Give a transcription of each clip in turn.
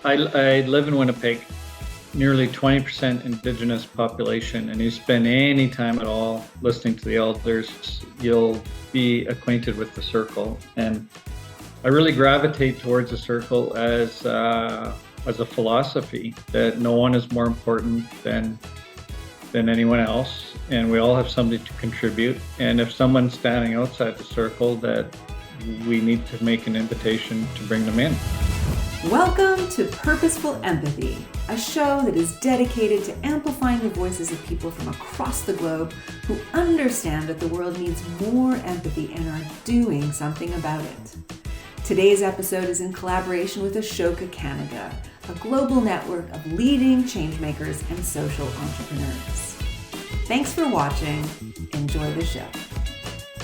I live in Winnipeg, nearly 20% Indigenous population, and you spend any time at all listening to the elders, you'll be acquainted with the circle. And I really gravitate towards the circle as a philosophy that no one is more important than anyone else, and we all have something to contribute. And if someone's standing outside the circle, that we need to make an invitation to bring them in. Welcome to Purposeful Empathy, a show that is dedicated to amplifying the voices of people from across the globe who understand that the world needs more empathy and are doing something about it. Today's episode is in collaboration with Ashoka Canada, a global network of leading changemakers and social entrepreneurs. Thanks for watching. Enjoy the show.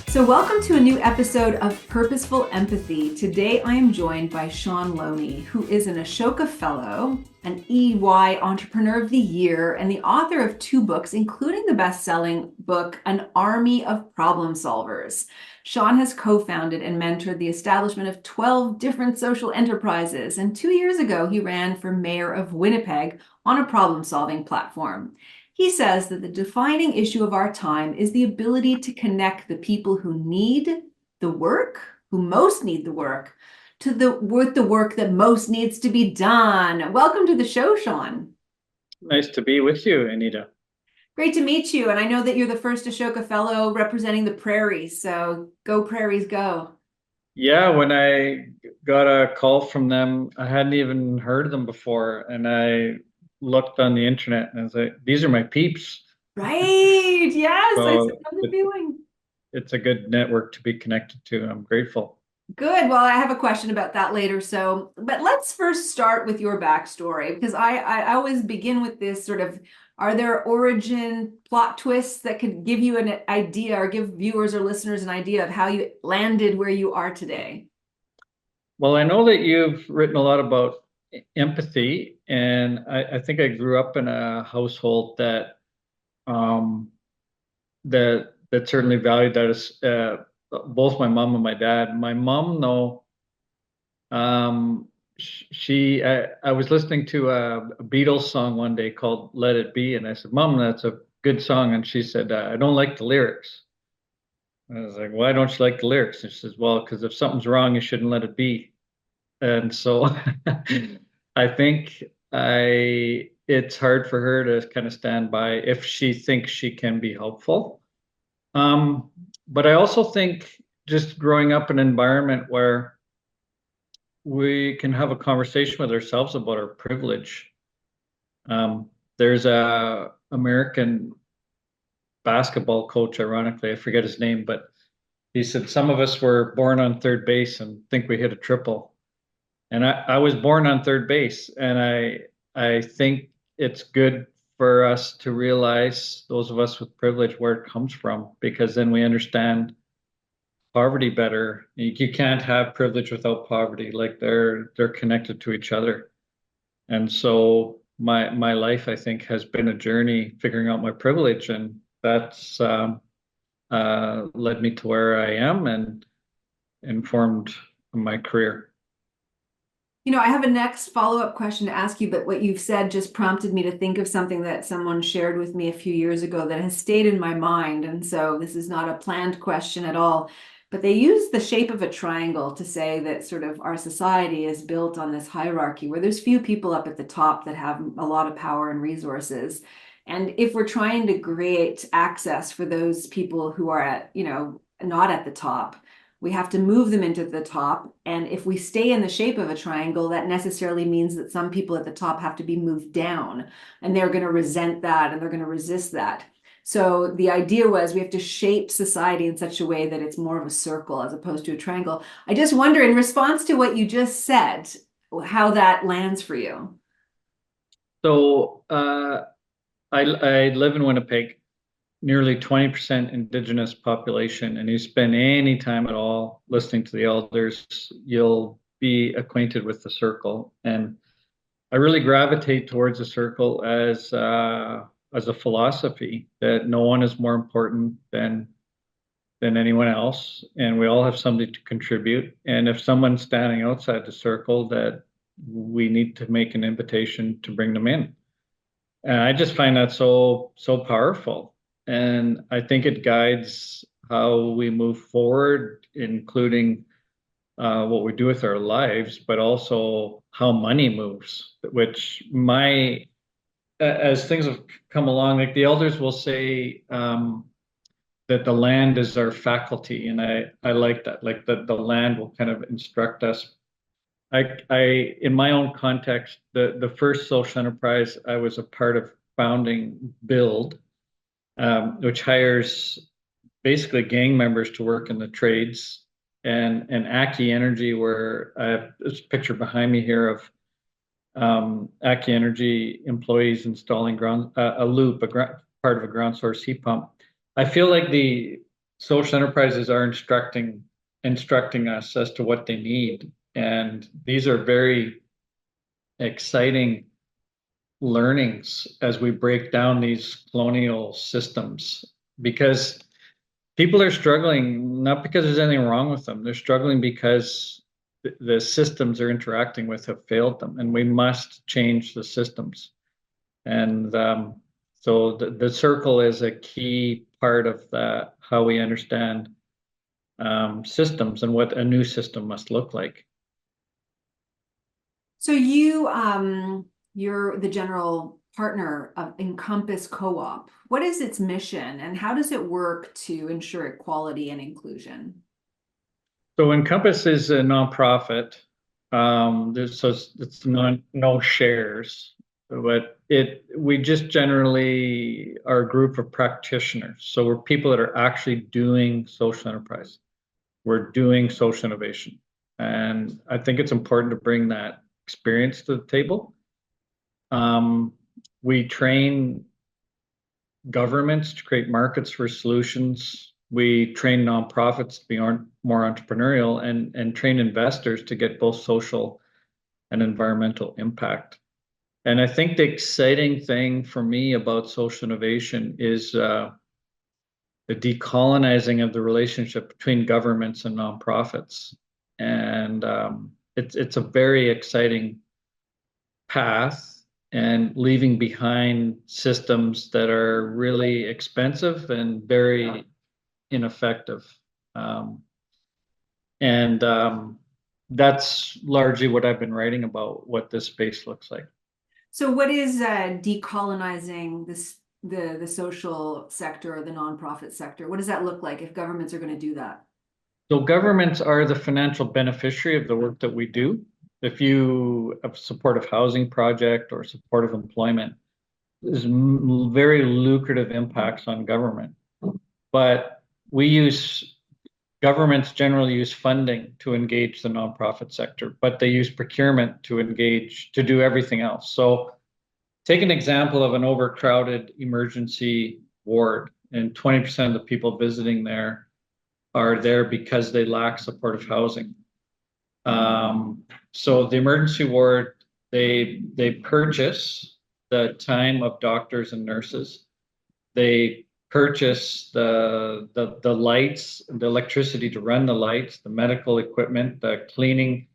So welcome to a new episode of Purposeful Empathy. Today I am joined by Shaun Loney, who is an Ashoka Fellow, an EY Entrepreneur of the Year, and the author of 2 books, including the best-selling book, An Army of Problem Solvers. Shaun has co-founded and mentored the establishment of 12 different social enterprises, and 2 years ago he ran for mayor of Winnipeg on a problem-solving platform. He says that the defining issue of our time is the ability to connect the people who need the work, who most need the work, with the work that most needs to be done. Welcome to the show, Shaun. Nice to be with you, Anita. Great to meet you. And I know that you're the first Ashoka Fellow representing the prairies. So go prairies, go. Yeah, when I got a call from them, I hadn't even heard of them before, and I looked on the internet and I was like, these are my peeps. Right. Yes, I So know the feeling. it's a good network to be connected to. I'm grateful. Good. Well, I have a question about that later. But let's first start with your backstory, because I always begin with this sort of, are there origin plot twists that could give you an idea or give viewers or listeners an idea of how you landed where you are today? Well, I know that you've written a lot about empathy, and I think I grew up in a household um, that certainly valued that as both my mom and my dad. My mom, though, I was listening to a Beatles song one day called "Let It Be," and I said, "Mom, that's a good song," and she said, "I don't like the lyrics." I was like, "Why don't you like the lyrics?" And she says, "Well, because if something's wrong, you shouldn't let it be." And so I think it's hard for her to kind of stand by if she thinks she can be helpful. But I also think just growing up in an environment where we can have a conversation with ourselves about our privilege. There's a American basketball coach, ironically, I forget his name, but he said some of us were born on third base and think we hit a triple. And I was born on third base, and I think it's good for us to realize, those of us with privilege, where it comes from, because then we understand poverty better. You can't have privilege without poverty. Like they're connected to each other. And so my life, I think, has been a journey figuring out my privilege, and that's led me to where I am and informed my career. I have a next follow-up question to ask you, but what you've said just prompted me to think of something that someone shared with me a few years ago that has stayed in my mind. And so this is not a planned question at all, but they use the shape of a triangle to say that sort of our society is built on this hierarchy where there's few people up at the top that have a lot of power and resources. And if we're trying to create access for those people who are not at the top, we have to move them into the top. And if we stay in the shape of a triangle, that necessarily means that some people at the top have to be moved down, and they're going to resent that and they're going to resist that. So the idea was we have to shape society in such a way that it's more of a circle as opposed to a triangle. I just wonder, in response to what you just said, how that lands for you. So I live in Winnipeg, nearly 20% Indigenous population, and you spend any time at all listening to the elders, you'll be acquainted with the circle. And I really gravitate towards the circle as a philosophy that no one is more important than anyone else, and we all have something to contribute. And if someone's standing outside the circle, that we need to make an invitation to bring them in. And I just find that so powerful. And I think it guides how we move forward, including what we do with our lives, but also how money moves, which as things have come along, like the elders will say that the land is our faculty. And I like that, like the land will kind of instruct us. In my own context, the first social enterprise I was a part of founding, Build, which hires basically gang members to work in the trades, and Aki Energy, where I have this picture behind me here of Aki Energy employees installing a loop, part of a ground source heat pump. I feel like the social enterprises are instructing us as to what they need. And these are very exciting learnings as we break down these colonial systems, because people are struggling, not because there's anything wrong with them. They're struggling because the systems they're interacting with have failed them, and we must change the systems. And so the circle is a key part of that, how we understand systems and what a new system must look like. So you're the general partner of Encompass Co-op. What is its mission, and how does it work to ensure equality and inclusion? So Encompass is a nonprofit. It's no shares, but we just generally are a group of practitioners. So we're people that are actually doing social enterprise. We're doing social innovation, and I think it's important to bring that experience to the table. We train governments to create markets for solutions. We train nonprofits to be more entrepreneurial, and train investors to get both social and environmental impact. And I think the exciting thing for me about social innovation is the decolonizing of the relationship between governments and nonprofits. And it's a very exciting path, and leaving behind systems that are really expensive and very ineffective. And that's largely what I've been writing about, what this space looks like. So what is decolonizing the social sector or the nonprofit sector? What does that look like if governments are going to do that? So governments are the financial beneficiary of the work that we do. If you have a supportive housing project or supportive employment, there's very lucrative impacts on government. But governments generally use funding to engage the nonprofit sector, but they use procurement to do everything else. So take an example of an overcrowded emergency ward, and 20% of the people visiting there are there because they lack supportive housing. So the emergency ward, they purchase the time of doctors and nurses. They purchase the lights, the electricity to run the lights, the medical equipment, the cleaning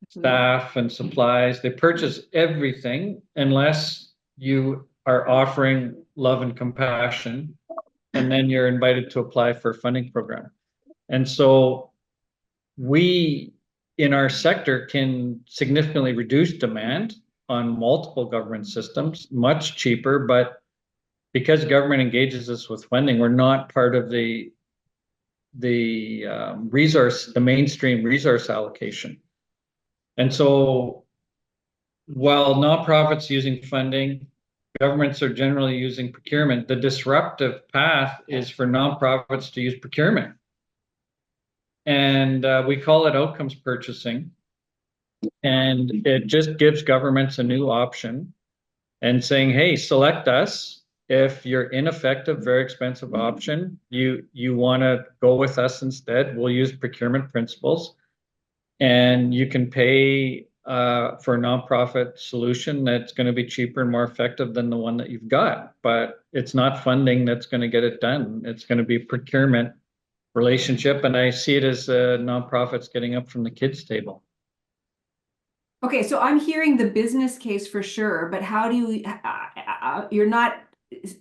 staff and supplies. They purchase everything unless you are offering love and compassion, and then you're invited to apply for a funding program. And so we, in our sector, can significantly reduce demand on multiple government systems, much cheaper, but because government engages us with funding, we're not part of the mainstream resource allocation. And so while nonprofits using funding, governments are generally using procurement, the disruptive path is for nonprofits to use procurement. And we call it outcomes purchasing. And it just gives governments a new option and saying, hey, select us. If you're ineffective, very expensive option, you want to go with us instead, we'll use procurement principles. And you can pay for a nonprofit solution that's going to be cheaper and more effective than the one that you've got. But it's not funding that's going to get it done. It's going to be procurement relationship, and I see it as nonprofits getting up from the kids' table. Okay, so I'm hearing the business case for sure, but how do you, you're not,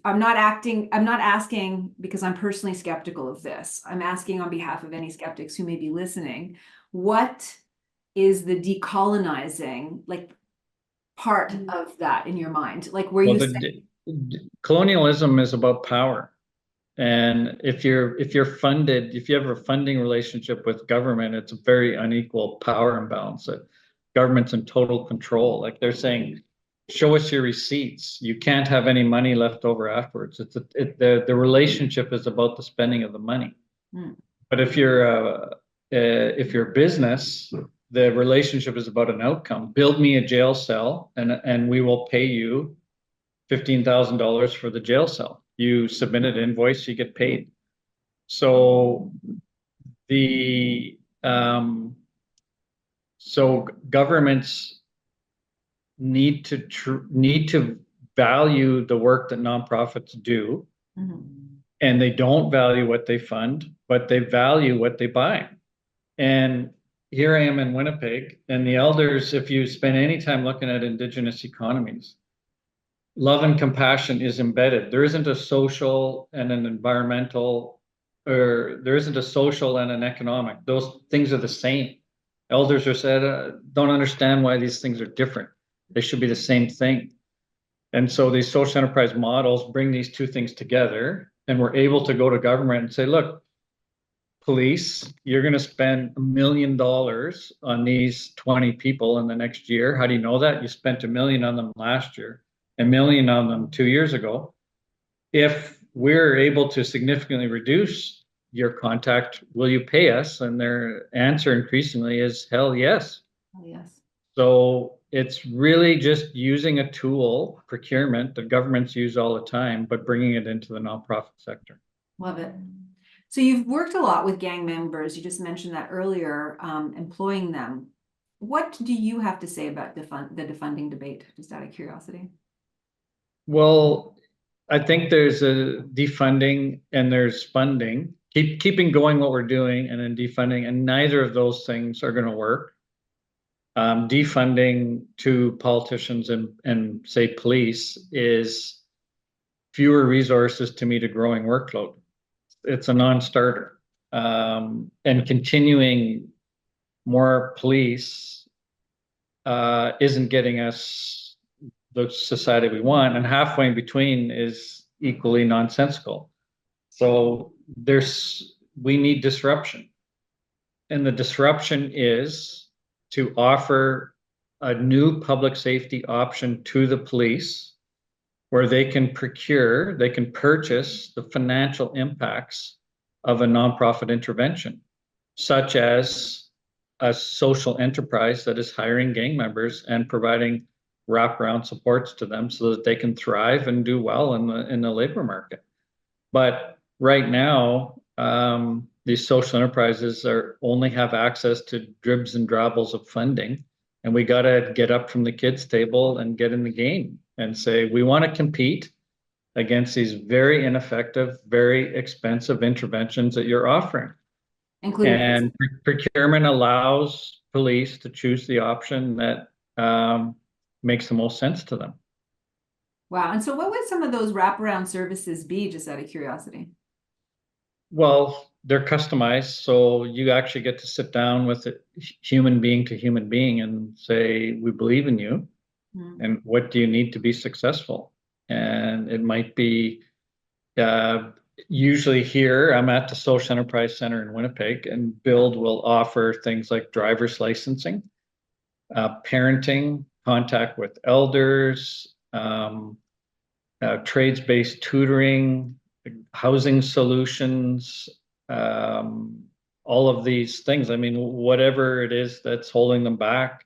I'm not asking because I'm personally skeptical of this. I'm asking on behalf of any skeptics who may be listening. What is the decolonizing, like, part of that in your mind? Like, where Well, you say, colonialism is about power. And if you're funded, if you have a funding relationship with government, it's a very unequal power imbalance. That government's in total control. Like they're saying, show us your receipts. You can't have any money left over afterwards. The relationship is about the spending of the money. hmm, But if you're a business, the relationship is about an outcome. Build me a jail cell, and we will pay you $15,000 for the jail cell. You submit an invoice, you get paid. So the governments need to value the work that nonprofits do, mhm. and they don't value what they fund, but they value what they buy. And here I am in Winnipeg, and the elders, if you spend any time looking at Indigenous economies, love and compassion is embedded. There isn't a social and an environmental, or there isn't a social and an economic. Those things are the same. Elders are said, don't understand why these things are different. They should be the same thing. And so these social enterprise models bring these two things together, and we're able to go to government and say, look, police, you're going to spend $1 million on these 20 people in the next year. How do you know that? You spent $1 million on them last year, $1 million on them 2 years ago. If we're able to significantly reduce your contact, will you pay us? And their answer increasingly is hell yes. Oh, yes. So it's really just using a tool, procurement, that governments use all the time, but bringing it into the nonprofit sector. Love it. So you've worked a lot with gang members. You just mentioned that earlier, employing them. What do you have to say about the defunding debate, just out of curiosity? Well, I think there's a defunding and there's funding. Keeping going what we're doing and then defunding, and neither of those things are going to work. Defunding to politicians and say police is fewer resources to meet a growing workload. It's a non-starter. And continuing more police isn't getting us the society we want, and halfway in between is equally nonsensical. So we need disruption, and the disruption is to offer a new public safety option to the police where they can purchase the financial impacts of a nonprofit intervention, such as a social enterprise that is hiring gang members and providing wraparound supports to them so that they can thrive and do well in the labor market. But right now, these social enterprises only have access to dribs and drabbles of funding, and we got to get up from the kids' table and get in the game and say we want to compete against these very ineffective, very expensive interventions that you're offering. Including And procurement allows police to choose the option that makes the most sense to them. wow. And so what would some of those wraparound services be, just out of curiosity? Well, they're customized, so you actually get to sit down with a human being to human being and say, we believe in you, and what do you need to be successful? And it might be usually here, I'm at the Social Enterprise Center in Winnipeg, and Build will offer things like driver's licensing, parenting, contact with elders, trades-based tutoring, housing solutions, all of these things. I mean, whatever it is that's holding them back,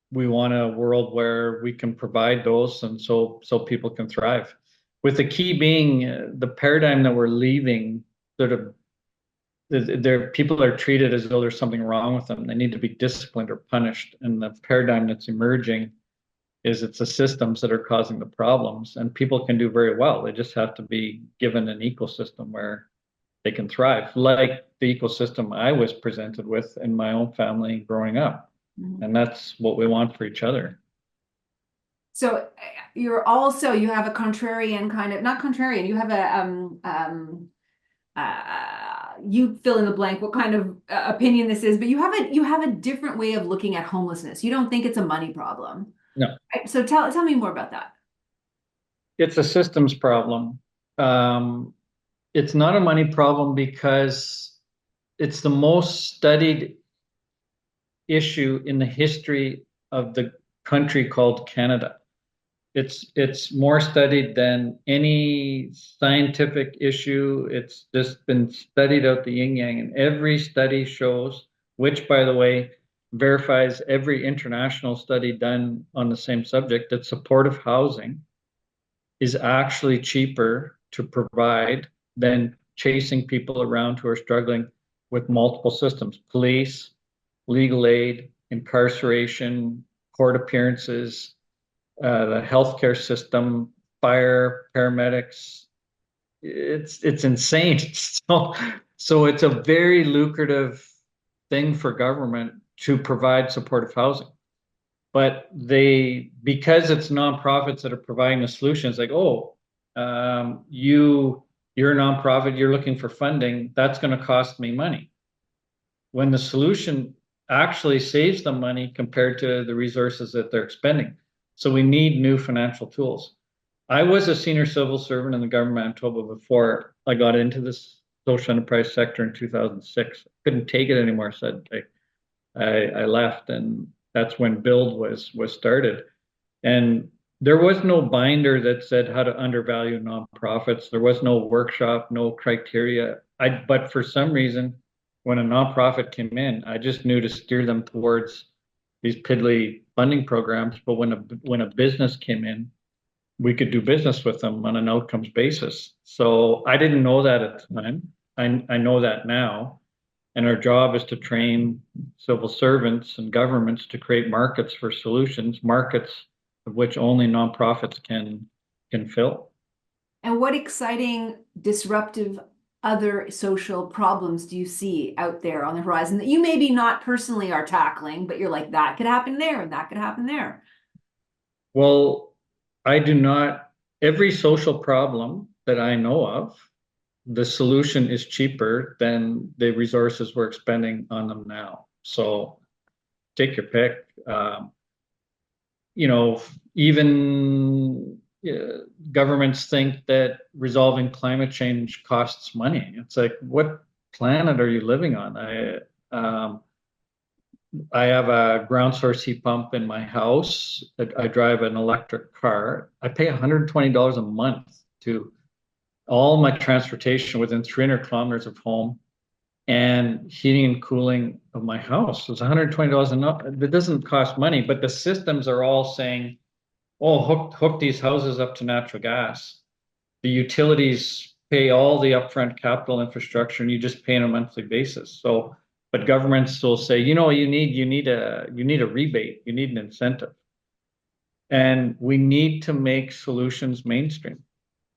we want a world where we can provide those, and so people can thrive. With the key being the paradigm that we're leaving, people are treated as though there's something wrong with them. They need to be disciplined or punished. And the paradigm that's emerging is it's the systems that are causing the problems, and people can do very well. They just have to be given an ecosystem where they can thrive, like the ecosystem I was presented with in my own family growing up. And that's what we want for each other. So you have a contrarian kind of, not contrarian, you have you fill in the blank what kind of opinion this is, but you have a different way of looking at homelessness. You don't think it's a money problem. No. So tell me more about that. It's a systems problem. It's not a money problem because it's the most studied issue in the history of the country called Canada. It's more studied than any scientific issue. It's just been studied out the yin yang, and every study shows, which by the way, verifies every international study done on the same subject, that supportive housing is actually cheaper to provide than chasing people around who are struggling with multiple systems: police, legal aid, incarceration, court appearances, the healthcare system, fire, paramedics. It's insane. So it's a very lucrative thing for government to provide supportive housing. But because it's nonprofits that are providing the solutions, like, oh, you're a nonprofit, you're looking for funding, that's going to cost me money. When the solution actually saves them money compared to the resources that they're expending. So we need new financial tools. I was a senior civil servant in the government of Manitoba before I got into this social enterprise sector in 2006. Couldn't take it anymore, so I left, and that's when Build was started. And there was no binder that said how to undervalue nonprofits. There was no workshop, no criteria. But for some reason, when a nonprofit came in, I just knew to steer them towards these piddly funding programs. But when a business came in, we could do business with them on an outcomes basis. So I didn't know that at the time. I know that now. And our job is to train civil servants and governments to create markets for solutions, markets of which only nonprofits can fill. And what exciting, disruptive other social problems do you see out there on the horizon that you maybe not personally are tackling, but you're like, that could happen there and that could happen there? Well, I do not, every social problem that I know of, the solution is cheaper than the resources we're expending on them now. So take your pick. Even governments think that resolving climate change costs money. It's like, what planet are you living on? I have a ground source heat pump in my house. I drive an electric car. I pay $120 a month to all my transportation within 300 kilometers of home, and heating and cooling of my house. It's $120 a month. It doesn't cost money, but the systems are all saying, oh, hook these houses up to natural gas. The utilities pay all the upfront capital infrastructure, and you just pay on a monthly basis. So, but governments will say, you need a rebate, you need an incentive. And we need to make solutions mainstream.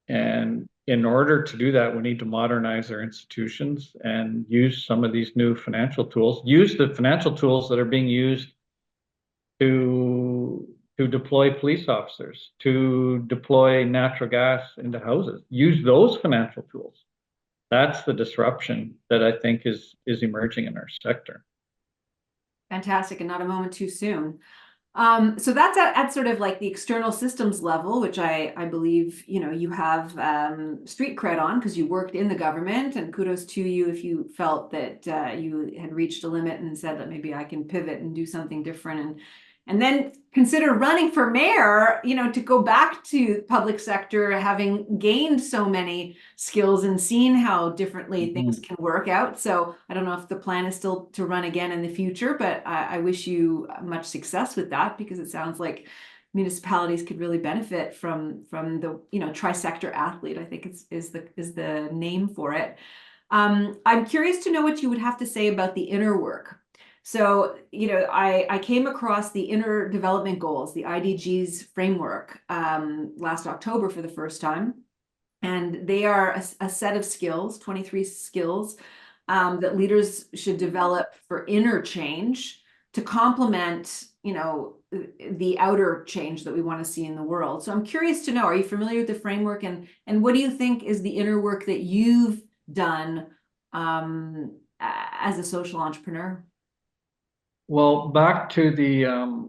And in order to do that, we need to modernize our institutions and use some of these new financial tools, use the financial tools that are being used to deploy police officers, to deploy natural gas into houses. Use those financial tools. That's the disruption that I think is emerging in our sector. Fantastic, and not a moment too soon. So that's at sort of like the external systems level, which I believe, you have street cred on because you worked in the government, and kudos to you if you felt that you had reached a limit and said that maybe I can pivot and do something different, and then consider running for mayor, to go back to public sector, having gained so many skills and seen how differently things can work out. So I don't know if the plan is still to run again in the future, but I wish you much success with that, because it sounds like municipalities could really benefit from the, tri-sector athlete, I think is the name for it. I'm curious to know what you would have to say about the inner work. So, I came across the Inner Development Goals, the IDG's framework, last October for the first time. And they are a set of skills, 23 skills, that leaders should develop for inner change, to complement, the outer change that we want to see in the world. So I'm curious to know, are you familiar with the framework, and what do you think is the inner work that you've done as a social entrepreneur? Well, back to the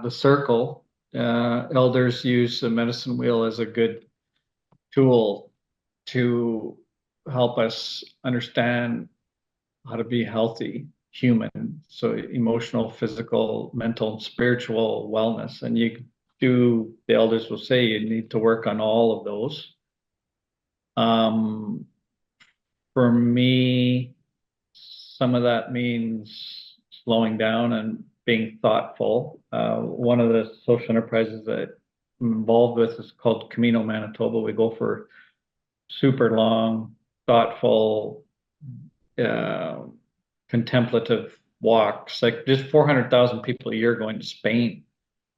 circle, elders use the medicine wheel as a good tool to help us understand how to be healthy human. So emotional, physical, mental, and spiritual wellness. And the elders will say you need to work on all of those. For me, some of that means slowing down and being thoughtful. One of the social enterprises that I'm involved with is called Camino Manitoba. We go for super long, thoughtful, contemplative walks, like just 400,000 people a year going to Spain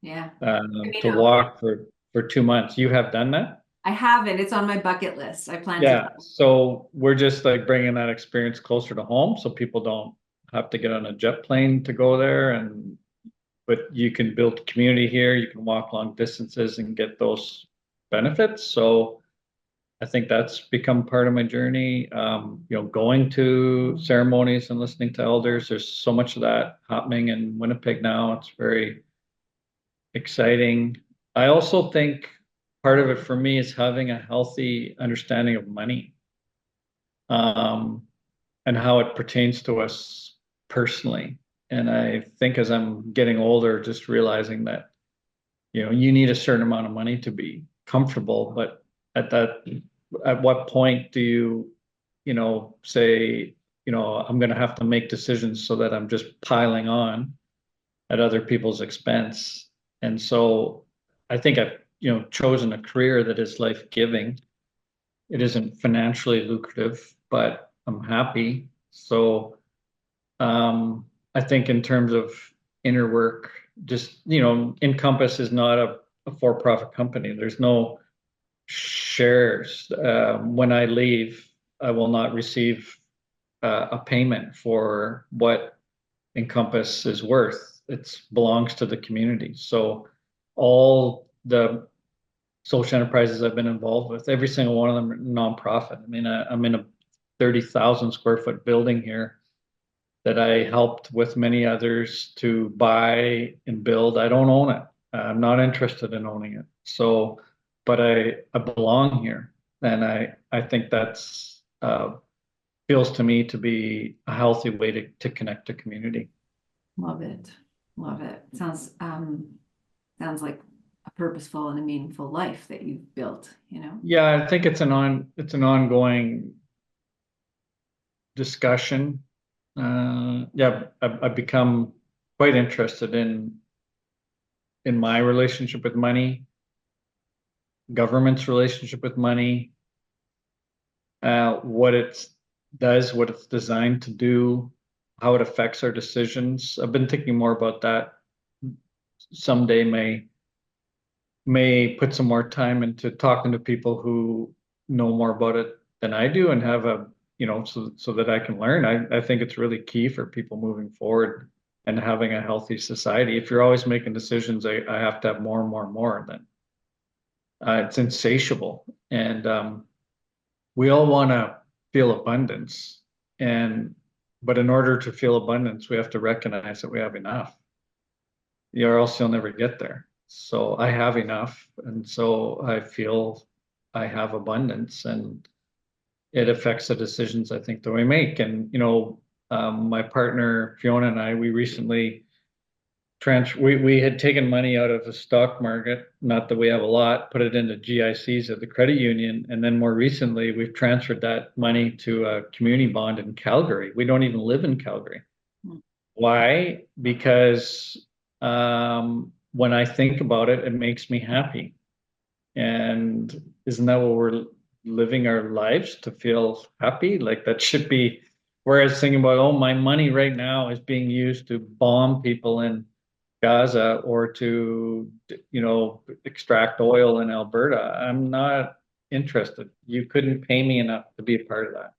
Yeah. to walk for 2 months. You have done that? I haven't. It's on my bucket list. I plan to. Yeah. So we're just like bringing that experience closer to home, so people don't have to get on a jet plane to go there. But you can build community here. You can walk long distances and get those benefits. So I think that's become part of my journey. Going to ceremonies and listening to elders. There's so much of that happening in Winnipeg now. It's very exciting. I also think part of it for me is having a healthy understanding of money, and how it pertains to us personally. And I think as I'm getting older, just realizing that, you need a certain amount of money to be comfortable, but at what point do you, say, I'm going to have to make decisions so that I'm just piling on at other people's expense. And so I think I've, chosen a career that is life-giving. It isn't financially lucrative, but I'm happy. So I think in terms of inner work, just, Encompass is not a for-profit company. There's no shares. When I leave, I will not receive a payment for what Encompass is worth. It belongs to the community. So all the social enterprises I've been involved with, every single one of them are nonprofit. I mean, I'm in a 30,000 square foot building here that I helped with many others to buy and build. I don't own it. I'm not interested in owning it. So, but I belong here. And I think that's feels to me to be a healthy way to connect to community. Love it. Love it. Sounds like a purposeful and a meaningful life that you've built, Yeah, I think it's an ongoing discussion. I've become quite interested in my relationship with money, government's relationship with money, what it does, what it's designed to do, how it affects our decisions. I've been thinking more about that. Someday may put some more time into talking to people who know more about it than I do, and have so that I can learn. I think it's really key for people moving forward and having a healthy society. If you're always making decisions, I have to have more and more and more, then it's insatiable. And we all want to feel abundance, but in order to feel abundance, we have to recognize that we have enough, or else you'll never get there. So I have enough, and so I feel I have abundance, and it affects the decisions I think that we make. And my partner Fiona and I, we recently we had taken money out of the stock market, not that we have a lot, put it into GICs at the credit union, and then more recently we've transferred that money to a community bond in Calgary. We don't even live in Calgary. Why? Because when I think about it, it makes me happy. And isn't that what we're living our lives, to feel happy? Like that should be, whereas thinking about, oh, my money right now is being used to bomb people in Gaza or to, extract oil in Alberta. I'm not interested. You couldn't pay me enough to be a part of that.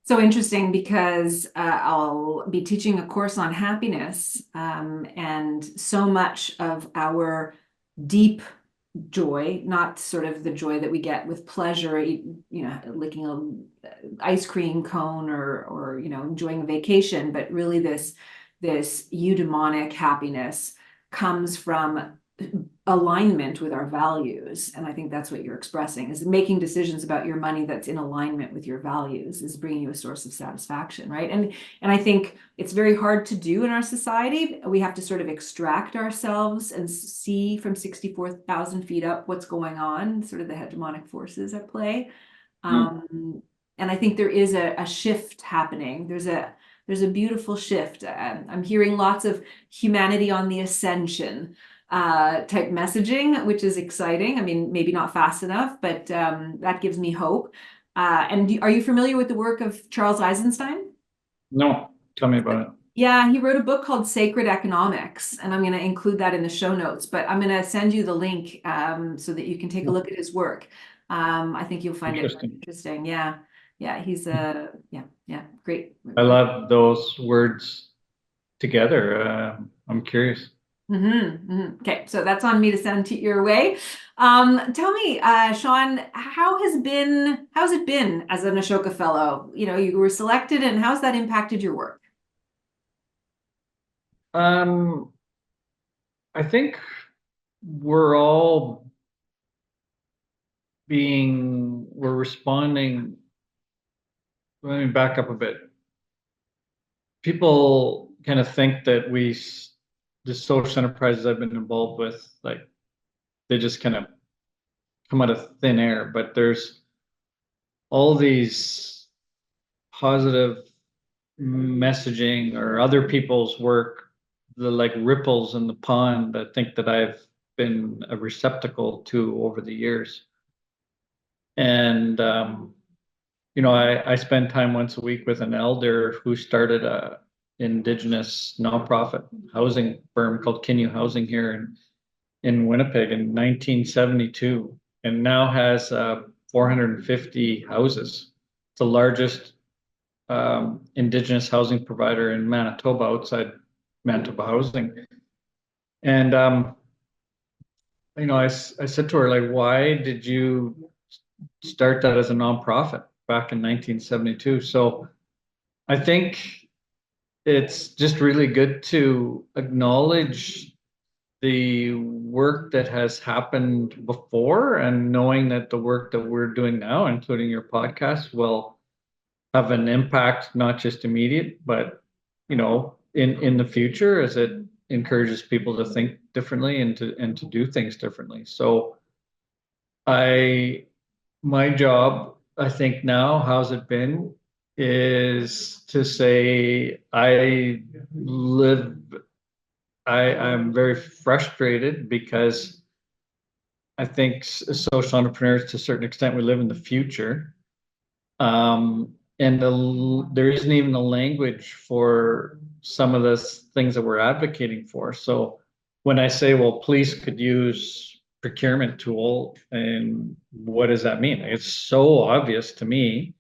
So interesting because I'll be teaching a course on happiness, and so much of our deep joy, not sort of the joy that we get with pleasure, licking a ice cream cone or enjoying a vacation, but really this eudaimonic happiness comes from alignment with our values. And I think that's what you're expressing, is making decisions about your money that's in alignment with your values is bringing you a source of satisfaction, right? And I think it's very hard to do in our society. We have to sort of extract ourselves and see from 64,000 feet up what's going on, sort of the hegemonic forces at play. And I think there is a shift happening. There's a beautiful shift. I'm hearing lots of humanity on the ascension type messaging, which is exciting. I mean, maybe not fast enough, but that gives me hope. And are you familiar with the work of Charles Eisenstein? No, tell me about it. Yeah, he wrote a book called Sacred Economics, and I'm going to include that in the show notes, but I'm going to send you the link so that you can take a look at his work. I think you'll find it interesting. Yeah. Yeah, he's great. I love those words together. I'm curious. Okay, so that's on me to send to your way. Tell me, Shaun, how's it been as an Ashoka Fellow? You were selected, and how's that impacted your work? I think we're all we're responding. Let me back up a bit. People kind of think that the social enterprises I've been involved with, like, they just kind of come out of thin air, but there's all these positive messaging or other people's work, the like ripples in the pond, I think that I've been a receptacle to over the years. And I spend time once a week with an elder who started a Indigenous nonprofit housing firm called Kinnew Housing here in Winnipeg in 1972, and now has 450 houses. It's the largest Indigenous housing provider in Manitoba, outside Manitoba Housing. And I said to her, like, why did you start that as a nonprofit back in 1972? So I think it's just really good to acknowledge the work that has happened before, and knowing that the work that we're doing now, including your podcast, will have an impact, not just immediate, but in the future, as it encourages people to think differently and to do things differently. So my job, I think now, how's it been, is to say I'm very frustrated because I think social entrepreneurs, to a certain extent, we live in the future. And there isn't even a language for some of the things that we're advocating for. So when I say, well, police could use procurement tool, and what does that mean? It's so obvious to me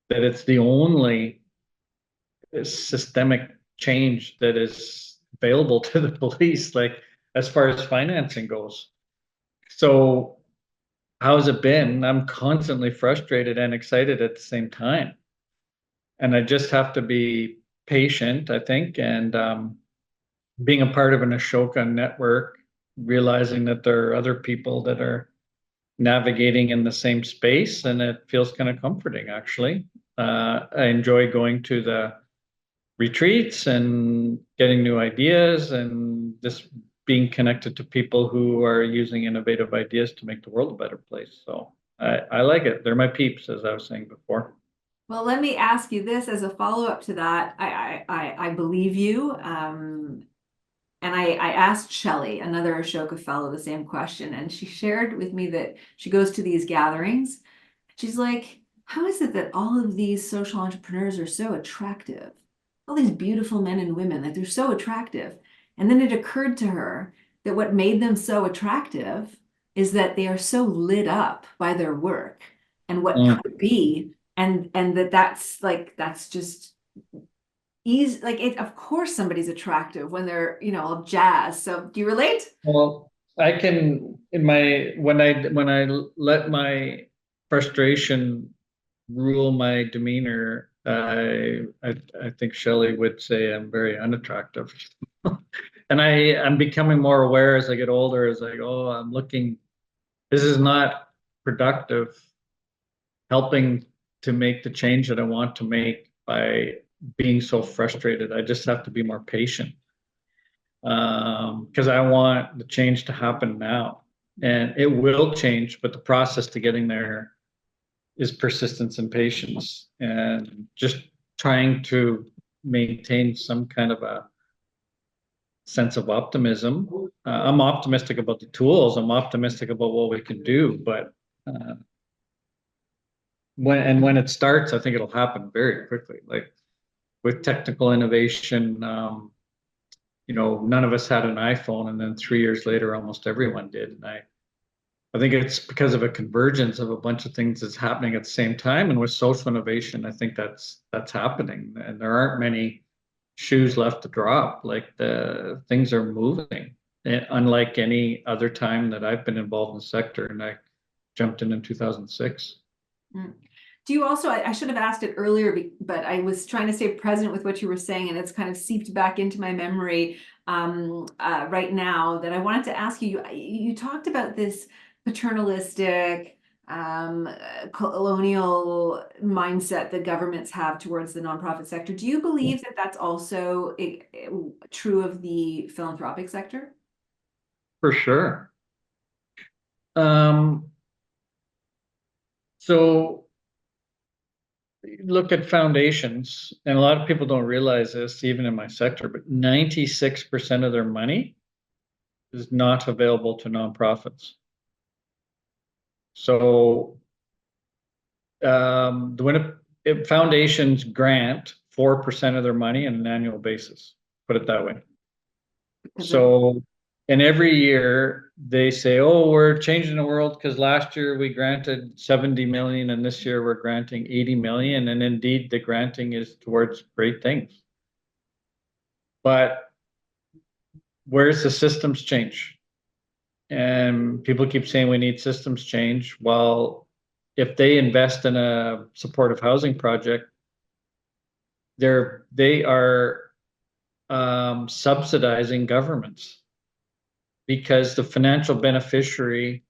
that it's the only systemic change that is available to the police, like, as far as financing goes. So how's it been? I'm constantly frustrated and excited at the same time. And I just have to be patient, I think, and being a part of an Ashoka network, realizing that there are other people that are navigating in the same space, and it feels kind of comforting, actually. I enjoy going to the retreats and getting new ideas, and just being connected to people who are using innovative ideas to make the world a better place. So I like it. They're my peeps, as I was saying before. Well, let me ask you this as a follow-up to that. I believe you. And I asked Shelley, another Ashoka Fellow, the same question. And she shared with me that she goes to these gatherings. She's like, how is it that all of these social entrepreneurs are so attractive? All these beautiful men and women, like, they're so attractive. And then it occurred to her that what made them so attractive is that they are so lit up by their work and what could be and that's just easy. Like, it, of course somebody's attractive when they're, all jazz. So do you relate? Well, I can when I let my frustration rule my demeanor, I think Shelley would say I'm very unattractive. And I'm becoming more aware as I get older, as I go, this is not productive, helping to make the change that I want to make by being so frustrated. I just have to be more patient. Because I want the change to happen now. And it will change, but the process to getting there is persistence and patience, and just trying to maintain some kind of a sense of optimism. I'm optimistic about the tools. I'm optimistic about what we can do, but when it starts, I think it'll happen very quickly. Like with technical innovation, none of us had an iPhone, and then 3 years later, almost everyone did. And I think it's because of a convergence of a bunch of things that's happening at the same time. And with social innovation, I think that's happening. And there aren't many shoes left to drop. Like the things are moving, unlike any other time that I've been involved in the sector. And I jumped in 2006. Mm. Do you also, I should have asked it earlier, but I was trying to stay present with what you were saying, and it's kind of seeped back into my memory right now, that I wanted to ask you. You talked about this paternalistic, colonial mindset that governments have towards the nonprofit sector. Do you believe that that's also true of the philanthropic sector? For sure. So look at foundations, and a lot of people don't realize this, even in my sector, but 96% of their money is not available to nonprofits. So if foundations grant 4% of their money on an annual basis, put it that way. So, and every year they say, oh, we're changing the world because last year we granted 70 million and this year we're granting 80 million. And indeed, the granting is towards great things. But where's the systems change? And people keep saying we need systems change. Well, if they invest in a supportive housing project, they are subsidizing governments, because the financial beneficiary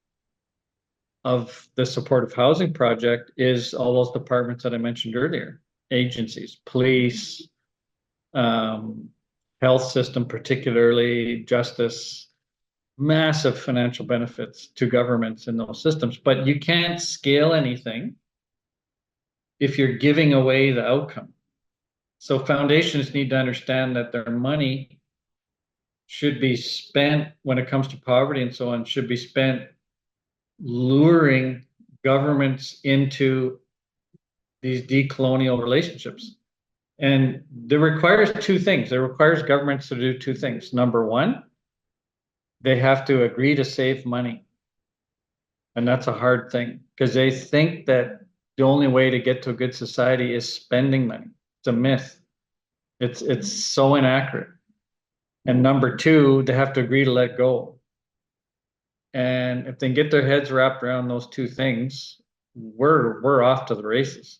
of the supportive housing project is all those departments that I mentioned earlier, agencies, police, health system, particularly justice, massive financial benefits to governments in those systems. But you can't scale anything if you're giving away the outcome. So foundations need to understand that their money should be spent, when it comes to poverty and so on, should be spent luring governments into these decolonial relationships. And that requires two things. It requires governments to do two things. Number one, they have to agree to save money. And that's a hard thing, because they think that the only way to get to a good society is spending money. It's a myth. It's so inaccurate. And number two, they have to agree to let go. And if they get their heads wrapped around those two things, we're off to the races.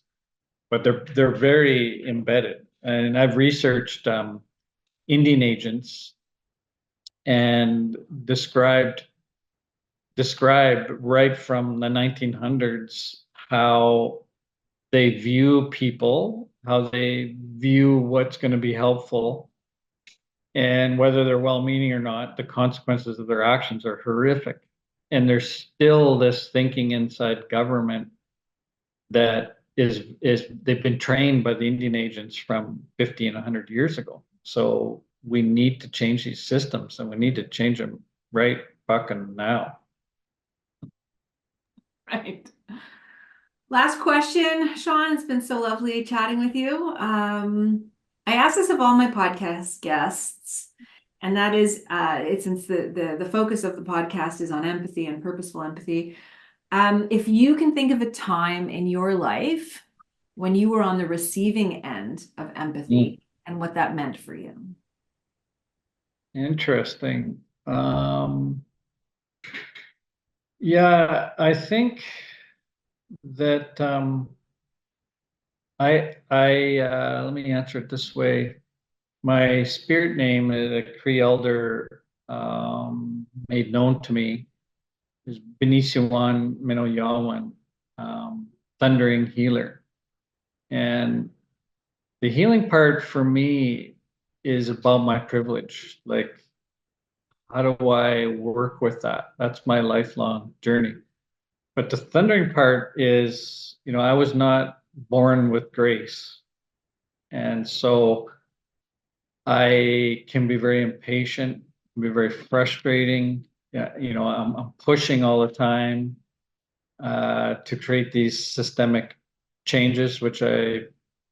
But they're very embedded. And I've researched Indian agents and described right from the 1900s how they view people, how they view what's going to be helpful, and whether they're well-meaning or not, the consequences of their actions are horrific. And there's still this thinking inside government that is they've been trained by the Indian agents from 50 and 100 years ago. So we need to change these systems, and we need to change them right fucking now. Right. Last question, Shaun. It's been so lovely chatting with you. I ask this of all my podcast guests, and that is, since the focus of the podcast is on empathy and purposeful empathy. If you can think of a time in your life when you were on the receiving end of empathy and what that meant for you. Interesting. Yeah, I think that let me answer it this way. My spirit name that a Cree elder made known to me is Benisiwan Minoyawan, thundering healer. And the healing part for me is about my privilege. Like, how do I work with that? That's my lifelong journey. But the thundering part is, I was not born with grace. And so I can be very impatient, be very frustrating. Yeah, I'm pushing all the time to create these systemic changes, which I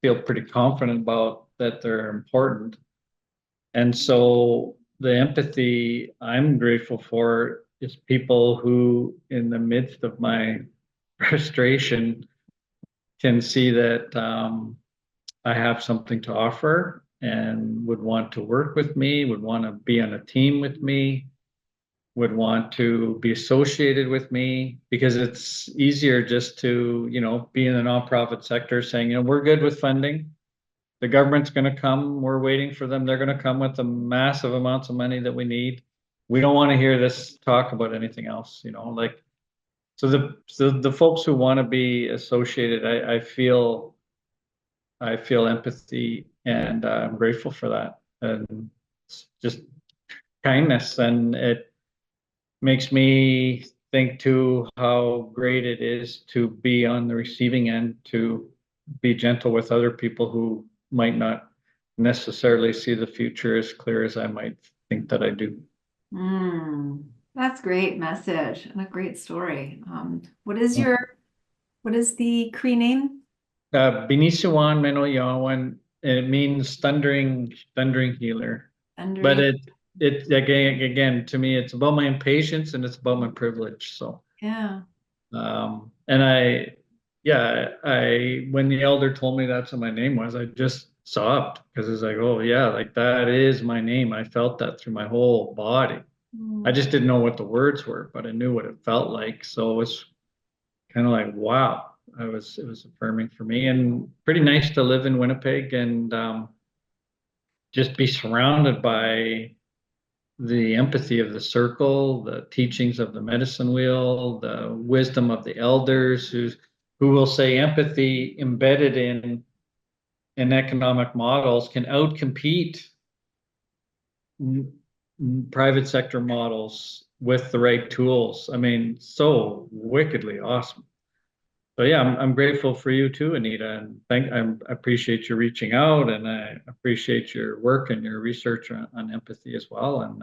feel pretty confident about that they're important. And so the empathy I'm grateful for is people who, in the midst of my frustration, can see that I have something to offer and would want to work with me, would want to be on a team with me, would want to be associated with me, because it's easier just to, be in the nonprofit sector saying, we're good with funding. The government's going to come. We're waiting for them. They're going to come with the massive amounts of money that we need. We don't want to hear this talk about anything else, so the folks who want to be associated, I feel empathy, and I'm grateful for that. And it's just kindness, and it makes me think too how great it is to be on the receiving end, to be gentle with other people who might not necessarily see the future as clear as I might think that I do. That's a great message and a great story. What is the Cree name? Binisiwan Menoyawan, and it means thundering healer. But it again, to me, it's about my impatience and it's about my privilege. So yeah. And when the elder told me that's what my name was, I just sobbed, because it's like, oh yeah, like that is my name. I felt that through my whole body. I just didn't know what the words were, but I knew what it felt like. So it was kind of like, wow. It was affirming for me, and pretty nice to live in Winnipeg and just be surrounded by the empathy of the circle, the teachings of the medicine wheel, the wisdom of the elders who will say empathy embedded in economic models can outcompete private sector models with the right tools. I mean, so wickedly awesome. So yeah, I'm grateful for you too, Anita, and I appreciate you reaching out, and I appreciate your work and your research on empathy as well, and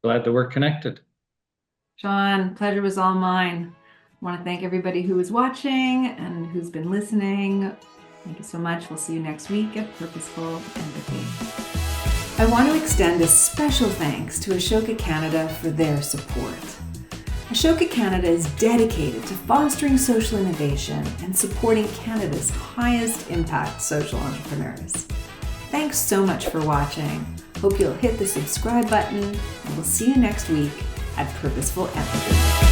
glad that we're connected. Shaun, pleasure was all mine. I want to thank everybody who was watching and who's been listening. Thank you so much. We'll see you next week at Purposeful Empathy. I want to extend a special thanks to Ashoka Canada for their support. Ashoka Canada is dedicated to fostering social innovation and supporting Canada's highest impact social entrepreneurs. Thanks so much for watching. Hope you'll hit the subscribe button, and we'll see you next week at Purposeful Empathy.